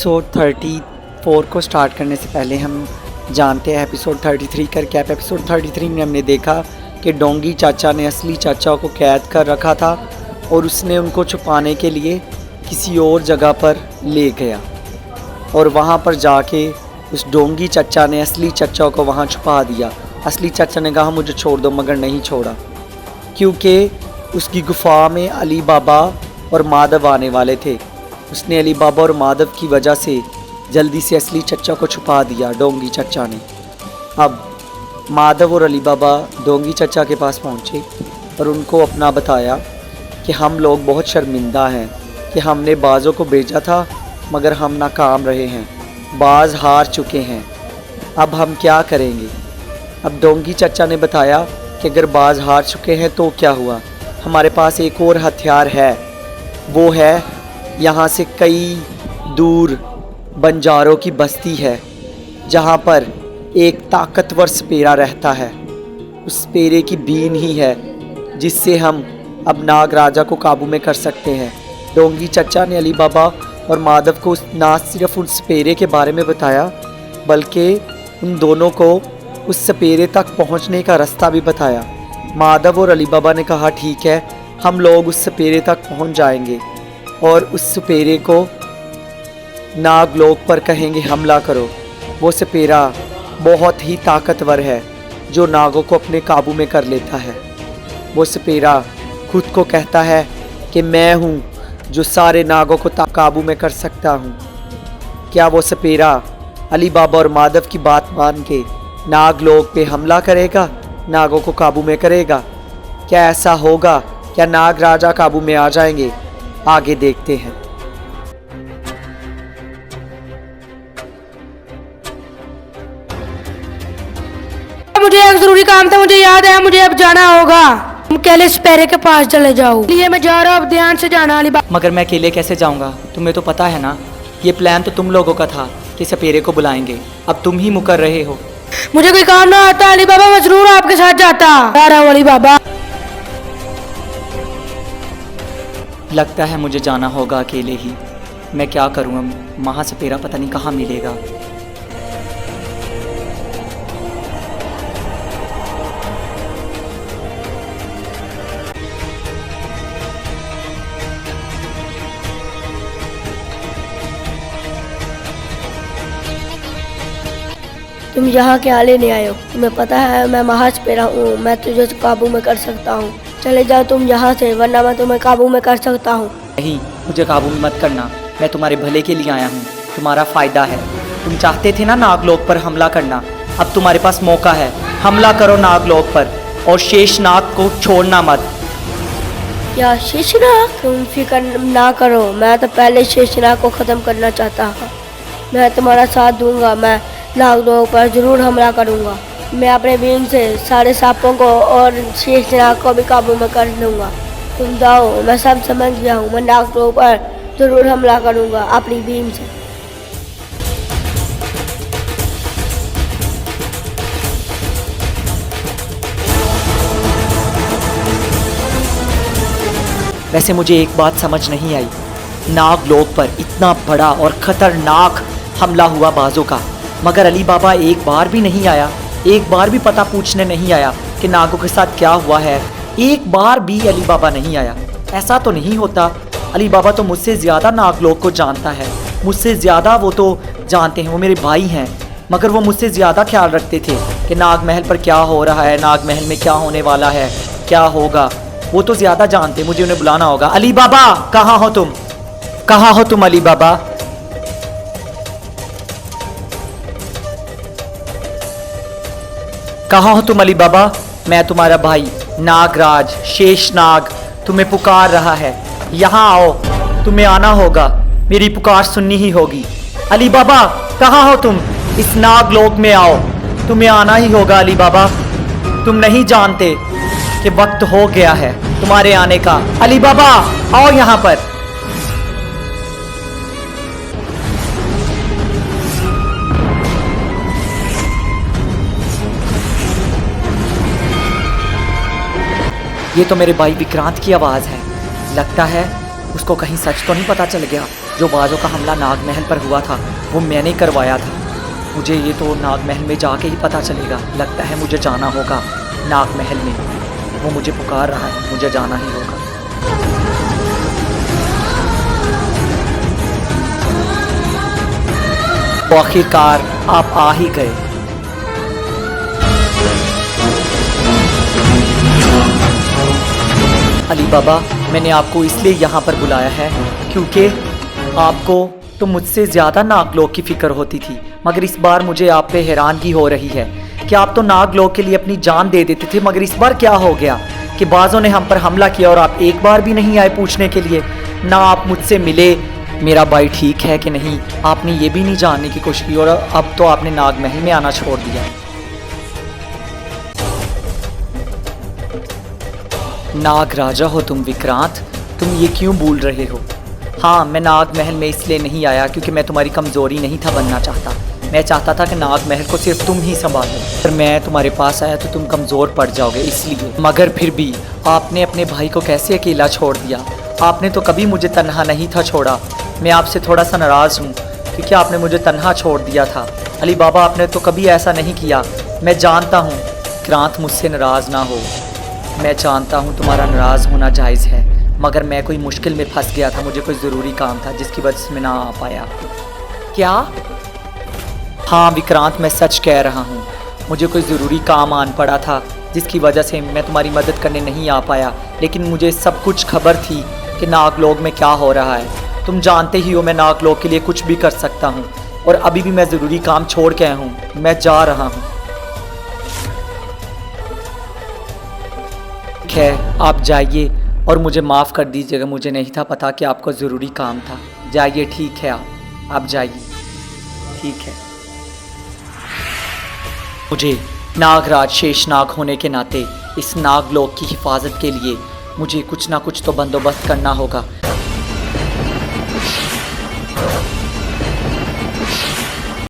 Episode 34 को start करने से पहले हम जानते हैं एपिसोड 33 कर क्या। एपिसोड 33 में हमने देखा कि डोंगी चाचा ने असली चाचा को कैद कर रखा था और उसने उनको छुपाने के लिए किसी और जगह पर ले गया और वहाँ पर जाके उस डोंगी चाचा ने असली चाचा को वहाँ छुपा दिया। असली चाचा ने कहा मुझे छोड़ दो, मगर नहीं छोड़ा क्योंकि उसकी गुफा में अली बाबा और माधव आने वाले थे। उसने अली बाबा और माधव की वजह से जल्दी से असली चच्चा को छुपा दिया डोंगी चच्चा ने। अब माधव और अली बाबा डोंगी चच्चा के पास पहुँचे और उनको अपना बताया कि हम लोग बहुत शर्मिंदा हैं कि हमने बाज़ों को भेजा था मगर हम नाकाम रहे हैं, बाज़ हार चुके हैं, अब हम क्या करेंगे। अब डोंगी चच्चा ने बताया कि अगर बाज़ हार चुके हैं तो क्या हुआ, हमारे पास एक और हथियार है, वो है यहाँ से कई दूर बंजारों की बस्ती है जहाँ पर एक ताकतवर सपेरा रहता है। उस सपेरे की बीन ही है जिससे हम अब नाग राजा को काबू में कर सकते हैं। डोंगी चच्चा ने अली बाबा और माधव को ना सिर्फ उस सपेरे के बारे में बताया बल्कि उन दोनों को उस सपेरे तक पहुंचने का रास्ता भी बताया। माधव और अली बाबा ने कहा ठीक है, हम लोग उस सपेरे तक पहुंच जाएंगे और उस सपेरे को नागलोक पर कहेंगे हमला करो। वो सपेरा बहुत ही ताकतवर है जो नागों को अपने काबू में कर लेता है। वो सपेरा खुद को कहता है कि मैं हूँ जो सारे नागों को काबू में कर सकता हूँ। क्या वो सपेरा अली बाबा और माधव की बात मान के नागलोक पे हमला करेगा, नागों को काबू में करेगा? क्या ऐसा होगा? क्या नाग राजा काबू में आ जाएंगे? आगे देखते हैं। मुझे एक जरूरी काम था, मुझे याद है, मुझे अब जाना होगा। तुम अकेले सपेरे के पास चले जाओ। लिए मैं जा रहा हूँ, अब ध्यान से जाना अली बाबा। मगर मैं अकेले कैसे जाऊंगा? तुम्हें तो पता है ना ये प्लान तो तुम लोगों का था कि सपेरे को बुलाएंगे, अब तुम ही मुकर रहे हो। मुझे कोई काम ना आता अली बाबा, मैं जरूर आपके साथ जाता। जा रहा हूँ अली बाबा। लगता है मुझे जाना होगा अकेले ही। मैं क्या करूँ अब, महासपेरा पता नहीं कहाँ मिलेगा। तुम यहाँ क्या लेने आए हो? तुम्हें पता है मैं महासपेरा हूँ, मैं तुझे काबू में कर सकता हूँ। चले जाओ तुम यहाँ से, वरना मैं तुम्हें काबू में कर सकता हूँ। नहीं, मुझे काबू में मत करना, मैं तुम्हारे भले के लिए आया हूँ, तुम्हारा फ़ायदा है। तुम चाहते थे ना नागलोक पर हमला करना, अब तुम्हारे पास मौका है, हमला करो नागलोक पर और शेषनाग को छोड़ना मत। क्या शेषनाग? तुम फिक्र ना करो, मैं तो पहले शेषनाग को ख़त्म करना चाहता था। मैं तुम्हारा साथ दूंगा, मैं नागलोक पर ज़रूर हमला करूँगा। मैं अपने बीम से सारे सांपों को और शेषनाग को भी काबू में कर लूँगा। तुम जाओ, मैं सब समझ गया हूँ, मैं नागलोक पर ज़रूर हमला करूँगा अपनी बीम से। वैसे मुझे एक बात समझ नहीं आई, नागलोक पर इतना बड़ा और ख़तरनाक हमला हुआ बाज़ों का, मगर अली बाबा एक बार भी नहीं आया, एक बार भी पता पूछने नहीं आया कि नागों के साथ क्या हुआ है। एक बार भी अली बाबा नहीं आया। ऐसा तो नहीं होता, अली बाबा तो मुझसे ज़्यादा नागलोक को जानता है, मुझसे ज़्यादा वो तो जानते हैं, वो मेरे भाई हैं, मगर वो मुझसे ज़्यादा ख्याल रखते थे कि नाग महल पर क्या हो रहा है, नाग महल में क्या होने वाला है, क्या होगा, वो तो ज़्यादा जानते। मुझे उन्हें बुलाना होगा। अली बाबा कहाँ हो तुम? कहाँ हो तुम अली बाबा? कहाँ हो तुम अली बाबा? मैं तुम्हारा भाई नागराज शेषनाग तुम्हें पुकार रहा है, यहाँ आओ, तुम्हें आना होगा, मेरी पुकार सुननी ही होगी। अली बाबा कहाँ हो तुम? इस नागलोक में आओ, तुम्हें आना ही होगा अली बाबा। तुम नहीं जानते कि वक्त हो गया है तुम्हारे आने का। अली बाबा आओ यहाँ पर। ये तो मेरे भाई विक्रांत की आवाज़ है। लगता है उसको कहीं सच तो नहीं पता चल गया। जो बाजों का हमला नागमहल पर हुआ था वो मैंने करवाया था। मुझे ये तो नागमहल में जाके ही पता चलेगा। लगता है मुझे जाना होगा नागमहल में। वो मुझे पुकार रहा है, मुझे जाना ही होगा। तो आखिरकार आप आ ही गए। अली बाबा, मैंने आपको इसलिए यहाँ पर बुलाया है क्योंकि आपको तो मुझसे ज़्यादा नागलोक की फ़िक्र होती थी, मगर इस बार मुझे आप पे हैरानगी हो रही है कि आप तो नागलोक के लिए अपनी जान दे देते थे, मगर इस बार क्या हो गया कि बाज़ों ने हम पर हमला किया और आप एक बार भी नहीं आए पूछने के लिए, ना आप मुझसे मिले मेरा भाई ठीक है कि नहीं, आपने ये भी नहीं जानने की कोशिश की और अब तो आपने नागमहल में आना छोड़ दिया। नाग राजा हो तुम विक्रांत, तुम ये क्यों भूल रहे हो? हाँ, मैं नागमहल में इसलिए नहीं आया क्योंकि मैं तुम्हारी कमज़ोरी नहीं था बनना चाहता। मैं चाहता था कि नागमहल को सिर्फ तुम ही संभालो। अगर मैं तुम्हारे पास आया तो तुम कमज़ोर पड़ जाओगे इसलिए। मगर फिर भी आपने अपने भाई को कैसे अकेला छोड़ दिया? आपने तो कभी मुझे तन्हा नहीं था छोड़ा। मैं आपसे थोड़ा सा नाराज़ हूँ क्योंकि आपने मुझे तन्हा छोड़ दिया था। अली बाबा, आपने तो कभी ऐसा नहीं किया। मैं जानता हूँ विक्रांत मुझसे नाराज़ ना हो। मैं जानता हूँ तुम्हारा नाराज़ होना जायज़ है, मगर मैं कोई मुश्किल में फंस गया था। मुझे कोई ज़रूरी काम था जिसकी वजह से मैं ना आ पाया। क्या? हाँ विक्रांत, मैं सच कह रहा हूँ। मुझे कोई ज़रूरी काम आन पड़ा था जिसकी वजह से मैं तुम्हारी मदद करने नहीं आ पाया, लेकिन मुझे सब कुछ खबर थी कि नागलोक में क्या हो रहा है। तुम जानते ही हो मैं नागलोक के लिए कुछ भी कर सकता हूँ और अभी भी मैं ज़रूरी काम छोड़ के आया हूँ। मैं जा रहा हूँ। ठीक है, आप जाइए और मुझे माफ़ कर दीजिएगा, मुझे नहीं था पता कि आपको ज़रूरी काम था। जाइए, ठीक है, आप जाइए। ठीक है। मुझे नागराज शेषनाग होने के नाते इस नागलोक की हिफाजत के लिए मुझे कुछ ना कुछ तो बंदोबस्त करना होगा।